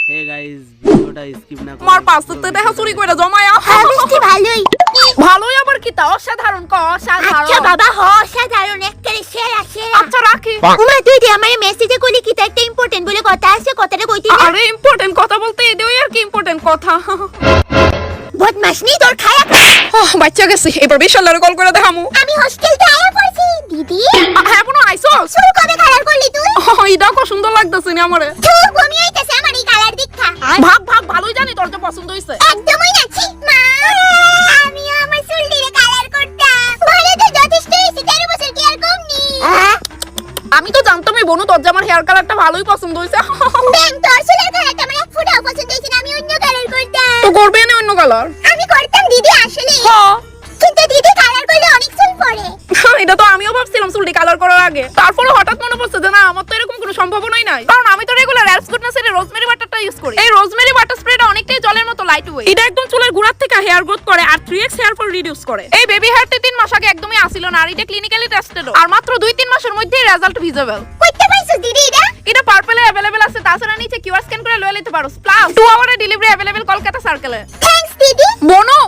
Hey guys ভিডিওটা skip না করে আমার পাঁচশোতে দেখা চুরি করে জমায়া মিষ্টি ভালোই। ভালোই আবার কি তা অসাধারণ ক অসাধারণ আচ্ছা বাবা হ অসাধারণ একেবারে সেরা সেরা। আচ্ছা রাখি উমা তুই যে আমার মেসেজে কইলি কি তা একটা ইম্পর্টেন্ট বলে কথা আছে, কথাটা কইতি না? আরে ইম্পর্টেন্ট কথা বলতে এটাই আর কি ইম্পর্টেন্ট কথা বদমাশ নি তোর খায়া। বাচ্চা গেছে এবার বিশালের কল করে দেখামু আমি হোস্টেলতে আয়া পড়ছি দিদি। হ্যাঁ কোনো আইসোস শুরু কবে কালার করলি তুই? ইদা কো সুন্দর লাগতেছে না আমারে তো বমি আইতাছে আমার এই কালার দেখা। ভাব ভাব ভালোই জানি তোর তো পছন্দ হইছে একদমই না ছি মা। আমি আমার চুল দিয়ে কালার করতাম। ভালো তো যথেষ্ট হইছে, 13 বছর কি আর কম নি? আমি তো জানতামই বনু তোর যে আমার হেয়ার কালারটা ভালোই পছন্দ হইছে ব্যাং তোর চুলের কালারটা আমার এক ফুটাও পছন্দ হইছে না, আমি অন্য কালার করতাম। তো করবে না অন্য কালার আমি করতাম দিদি আসলে, হ্যাঁ কিন্তু দিদি কালার করলে অনেক চুল পড়ে। এটা তো আমিও ভাবছিলাম চুলটি কালার করার আগে, তারপরে হঠাৎ মনে পড়ছে যে না আমার তো এরকম কোনো সম্ভাবনাই নাই, কারণ আমি তো রেগুলার অ্যালস গুডনেস এর রোজমেরি বাটারটা ইউজ করি। এই রোজমেরি বাটার স্প্রেটা অনেকটাই জলের মতো লাইট ওয়েট, এটা একদম চুলের গোড়ার থেকে হেয়ার গ্রোথ করে আর 3x হেয়ার ফল রিডিউস করে। এই বেবি হেয়ারটি 3 মাস আগে একদমই আসিল না, আর এটা ক্লিনিক্যালি টেস্টেড, আর মাত্র 2-3 মাসের মধ্যেই রেজাল্ট ভিজিবল। কইতে পাইছো দিদি এটা? এটা পার্পলে अवेलेबल আছে, তাছাড়া নিচে কিউআর স্ক্যান করে লয়ে নিতে পারো। প্লাস 2 আওয়ারে ডেলিভারি अवेलेबल কলকাতা সার্কেলে। থ্যাঙ্কস দিদি। বনো